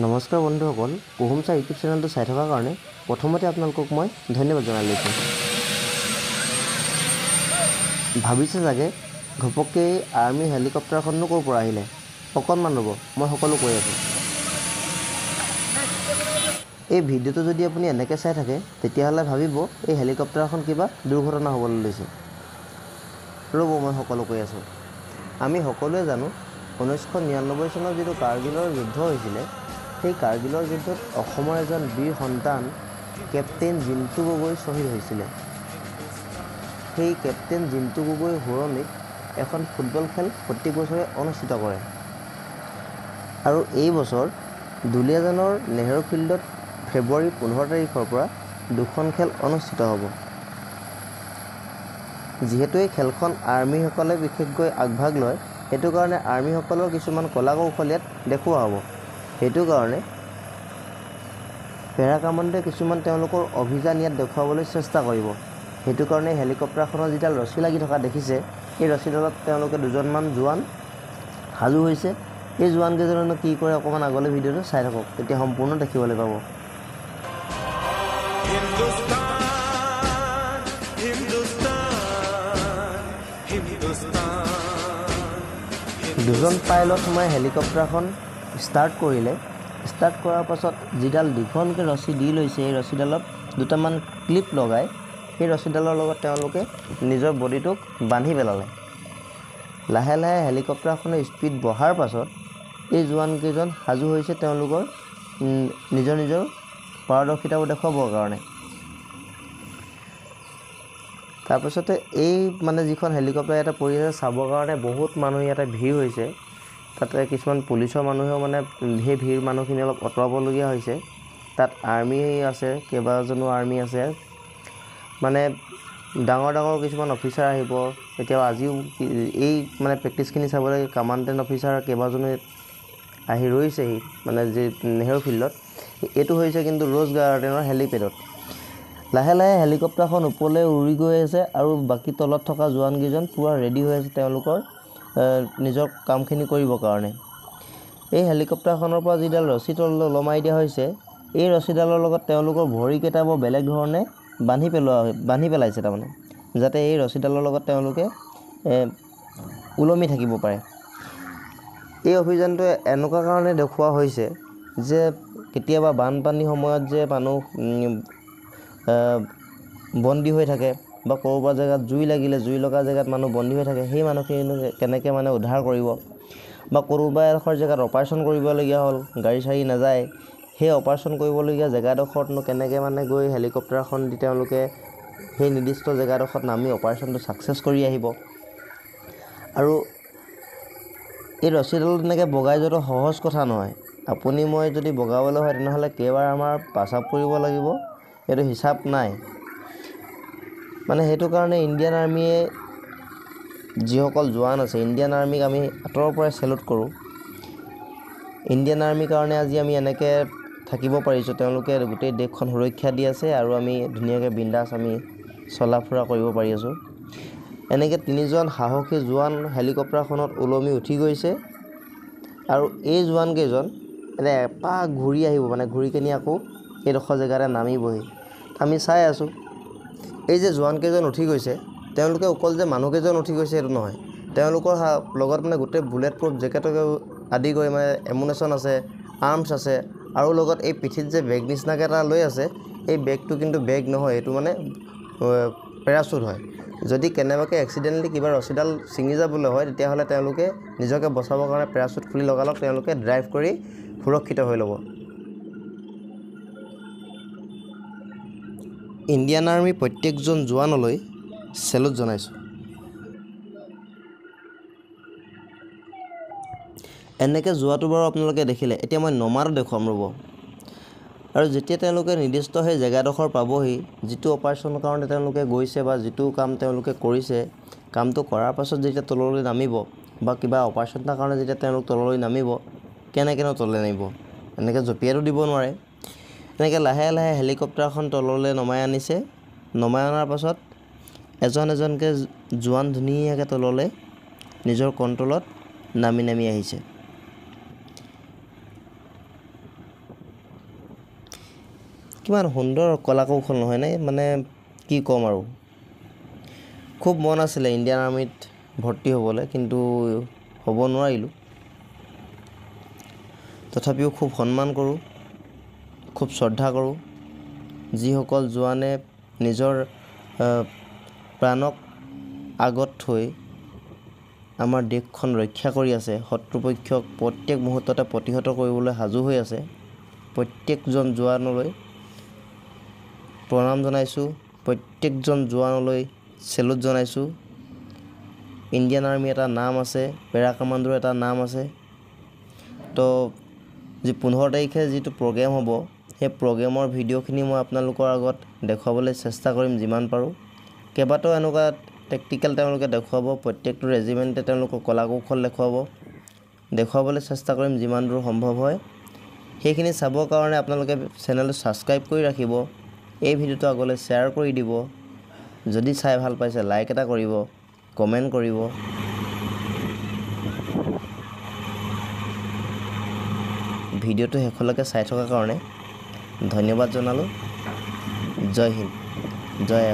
নমস্কাৰ বন্ধুসকল, কুহুম চাহ ইউটিউব চেনেলটো চাই থকাৰ কাৰণে প্ৰথমতে আপোনালোকক মই ধন্যবাদ জনাই লৈছোঁ। ভাবিছে চাগে ঘপককৈ আৰ্মি হেলিকপ্টাৰখননো ক'ৰ পৰা আহিলে? অকণমান ৰ'ব, মই সকলো কৈ আছোঁ। এই ভিডিঅ'টো যদি আপুনি এনেকৈ চাই থাকে তেতিয়াহ'লে ভাবিব এই হেলিকপ্টাৰখন কিবা দুৰ্ঘটনা হ'বলৈ লৈছে। ৰ'ব, মই সকলো কৈ আছোঁ। আমি সকলোৱে জানো 1999 চনত যিটো কাৰ্গিলৰ যুদ্ধ হৈছিলে, সেই কাৰ্গিলৰ যুদ্ধত অসমৰ এজন বীৰ সন্তান কেপ্টেইন জিন্তু গগৈ শ্বহীদ হৈছিলে। সেই কেপ্টেইন জিন্তু গগৈৰ সোঁৱৰণিত এখন ফুটবল খেল প্ৰত্যেক বছৰে অনুষ্ঠিত কৰে। আৰু এই বছৰ দুলীয়াজানৰ নেহেৰু ফিল্ডত ফেব্ৰুৱাৰী 15 তাৰিখৰ পৰা দুখন খেল অনুষ্ঠিত হ'ব। যিহেতু এই খেলখন আৰ্মীসকলে বিশেষকৈ আগভাগ লয়, সেইটো কাৰণে আৰ্মীসকলৰ কিছুমান কলা কৌশল ইয়াত দেখুওৱা হ'ব। সেইটো কাৰণে পেৰা কামাণ্ডোৱে কিছুমান তেওঁলোকৰ অভিযান ইয়াত দেখুৱাবলৈ চেষ্টা কৰিব। সেইটো কাৰণে হেলিকপ্টাৰখনৰ যিডাল ৰছী লাগি থকা দেখিছে, এই ৰছীডালত তেওঁলোকে দুজনমান জোৱান সাজু হৈছে। এই জোৱানকেইজনেনো কি কৰে অকণমান আগলৈ ভিডিঅ'টো চাই থাকক, তেতিয়া সম্পূৰ্ণ দেখিবলৈ পাব। দুজন পাইলট সোমাই হেলিকপ্টাৰখন ষ্টাৰ্ট কৰিলে। ষ্টাৰ্ট কৰাৰ পাছত যিডাল দীঘলকৈ ৰছী দি লৈছে, এই ৰছীডালত দুটামান ক্লিপ লগাই সেই ৰছীডালৰ লগত তেওঁলোকে নিজৰ বডিটোক বান্ধি পেলালে। লাহে লাহে হেলিকপ্টাৰখনৰ স্পীড বঢ়াৰ পাছত এই জোৱানকেইজন সাজু হৈছে তেওঁলোকৰ নিজৰ পাৰদৰ্শিতাবোৰ দেখুৱাবৰ কাৰণে। তাৰপিছতে এই যিখন হেলিকপ্টাৰ ইয়াতে পৰি আছে চাবৰ কাৰণে বহুত মানুহ ইয়াতে ভিৰ হৈছে। তাতে কিছুমান পুলিচৰ মানুহেও সেই ভিৰ মানুহখিনি অলপ আঁতৰাবলগীয়া হৈছে। তাত আৰ্মি আছে, কেইবাজনো আৰ্মি আছে। ডাঙৰ কিছুমান অফিচাৰ আহিব। এতিয়াও আজিও এই প্ৰেক্টিছখিনি চাবলৈ কামাণ্ডেণ্ট অফিচাৰ কেইবাজনো আহি ৰৈছেহি যি নেহেৰু ফিল্ডত। এইটো হৈছে কিন্তু ৰ'জ গাৰ্ডেনৰ হেলিপেডত। লাহে লাহে হেলিকপ্টাৰখন ওপৰলৈ উৰি গৈ আছে আৰু বাকী তলত থকা জোৱানকেইজন পূৰা ৰেডি হৈ আছে তেওঁলোকৰ নিজৰ কামখিনি কৰিবৰ কাৰণে। এই হেলিকপ্টাৰখনৰ পৰা যিডাল ৰছী তললৈ ওলমাই দিয়া হৈছে, এই ৰছীডালৰ লগত তেওঁলোকৰ ভৰিকেইটা বৰ বেলেগ ধৰণে বান্ধি পেলাইছে যাতে এই ৰছীডালৰ লগত তেওঁলোকে ওলমি থাকিব পাৰে। এই অভিযানটো এনেকুৱা কাৰণে দেখুওৱা হৈছে যে কেতিয়াবা বানপানীৰ সময়ত যে মানুহ বন্দী হৈ থাকে বা ক'ৰবাৰ জেগাত জুই লাগিলে, জুই লগা জেগাত মানুহ বন্দী হৈ থাকে, সেই মানুহখিনি কেনেকৈ উদ্ধাৰ কৰিব বা কোনোবা এডোখৰ জেগাত অপাৰেশ্যন কৰিবলগীয়া হ'ল, গাড়ী চাড়ী নাযায়, সেই অপাৰেশ্যন কৰিবলগীয়া জেগাডোখৰতনো কেনেকৈ গৈ হেলিকপ্টাৰখন দি তেওঁলোকে সেই নিৰ্দিষ্ট জেগাডোখৰত নামি অপাৰেশ্যনটো ছাকচেছ কৰি আহিব। আৰু এই ৰছীডাল তেনেকৈ বগাই যোৱাটো সহজ কথা নহয়। আপুনি মই যদি বগাবলৈ হয় তেনেহ'লে কেইবাৰ আমাৰ পাচাব কৰিব লাগিব, এইটো হিচাপ নাই। সেইটো কাৰণে ইণ্ডিয়ান আৰ্মিয়ে যিসকল জোৱান আছে, ইণ্ডিয়ান আৰ্মিক আমি আঁতৰৰ পৰাই চেলুট কৰোঁ। ইণ্ডিয়ান আৰ্মিৰ কাৰণে আজি আমি এনেকৈ থাকিব পাৰিছোঁ। তেওঁলোকে গোটেই দেশখন সুৰক্ষা দি আছে আৰু আমি ধুনীয়াকৈ বিন্দাছ আমি চলা ফুৰা কৰিব পাৰি আছোঁ। এনেকৈ তিনিজন সাহসী জোৱান হেলিকপ্টাৰখনত ওলমি উঠি গৈছে আৰু এই জোৱানকেইজন এপাক ঘূৰি আহিব, ঘূৰি কিনি আকৌ এইডোখৰ জেগাতে নামিবহি। আমি চাই আছোঁ এই যে জোৱানকেইজন উঠি গৈছে, তেওঁলোকে অকল যে মানুহকেইজন উঠি গৈছে সেইটো নহয়, তেওঁলোকৰ লগত গোটেই বুলেট প্ৰুফ জেকেট আদি কৰি এমুনেশ্যন আছে, আৰ্মছ আছে আৰু লগত এই পিঠিত যে বেগ নিচিনাকৈ এটা লৈ আছে, এই বেগটো কিন্তু বেগ নহয়, এইটো পেৰাচুট হয়। যদি কেনেবাকৈ এক্সিডেণ্টলি কিবা ৰছীডাল ছিঙি যাবলৈ হয় তেতিয়াহ'লে তেওঁলোকে নিজকে বচাবৰ কাৰণে পেৰাচুট খুলি লগালগ তেওঁলোকে ড্ৰাইভ কৰি সুৰক্ষিত হৈ ল'ব। ইণ্ডিয়ান আৰ্মি প্ৰত্যেকজন জোৱানলৈ চেলুট জনাইছোঁ। এনেকৈ যোৱাটো বাৰু আপোনালোকে দেখিলে। এতিয়া মই নমাটো দেখুৱাম ৰ'ব। আৰু যেতিয়া তেওঁলোকে নিৰ্দিষ্ট সেই জেগাডোখৰ পাবহি, যিটো অপাৰেশ্যনৰ কাৰণে তেওঁলোকে গৈছে বা যিটো কাম তেওঁলোকে কৰিছে, কামটো কৰাৰ পাছত যেতিয়া তললৈ নামিব বা কিবা অপাৰেশ্যন এটাৰ কাৰণে যেতিয়া তেওঁলোক তললৈ নামিব, কেনেকৈনো তললৈ নামিব, এনেকৈ জঁপিয়াইতো দিব নোৱাৰে। এনেকৈ লাহে লাহে হেলিকপ্টাৰখন তললৈ নমাই আনিছে। নমাই অনাৰ পাছত এজন এজনকৈ জোৱান ধুনীয়াকৈ তললৈ নিজৰ কণ্ট্ৰলত নামি আহিছে। কিমান সুন্দৰ কলা কৌশল নহয়নে মানে কি ক'ম আৰু খুব মন আছিলে ইণ্ডিয়ান আৰ্মিত ভৰ্তি হ'বলৈ কিন্তু হ'ব নোৱাৰিলোঁ তথাপিও খুব সন্মান কৰোঁ খুব শ্ৰদ্ধা কৰোঁ যিসকল জোৱানে নিজৰ প্ৰাণক আগত থৈ আমাৰ দেশখন ৰক্ষা কৰি আছে শত্ৰুপক্ষক প্ৰত্যেক মুহূৰ্ততে প্ৰতিহত কৰিবলৈ সাজু হৈ আছে প্ৰত্যেকজন জোৱানলৈ প্ৰণাম জনাইছোঁ প্ৰত্যেকজন জোৱানলৈ চেলুট জনাইছোঁ ইণ্ডিয়ান আৰ্মি এটা নাম আছে পেৰা কামাণ্ডোৰ এটা নাম আছে তো যি 15 তাৰিখে যিটো প্ৰগ্ৰেম হ'ব সেই প্ৰগ্ৰেমৰ ভিডিঅ'খিনি মই আপোনালোকৰ আগত দেখুৱাবলৈ চেষ্টা কৰিম যিমান পাৰোঁ কেইবাটাও এনেকুৱা টেকটিকেল তেওঁলোকে দেখুৱাব প্ৰত্যেকটো ৰেজিমেণ্টে তেওঁলোকৰ কলা কৌশল দেখুৱাবলৈ চেষ্টা কৰিম যিমান দূৰ সম্ভৱ হয় সেইখিনি চাবৰ কাৰণে আপোনালোকে চেনেলটো ছাবস্ক্ৰাইব কৰি ৰাখিব এই ভিডিঅ'টো আগলৈ শ্বেয়াৰ কৰি দিব যদি চাই ভাল পাইছে লাইক এটা কৰিব কমেণ্ট কৰিব ভিডিঅ'টো শেষলৈকে চাই থকাৰ কাৰণে ধন্যবাদ জনালোঁ জয় হিন্দ জয়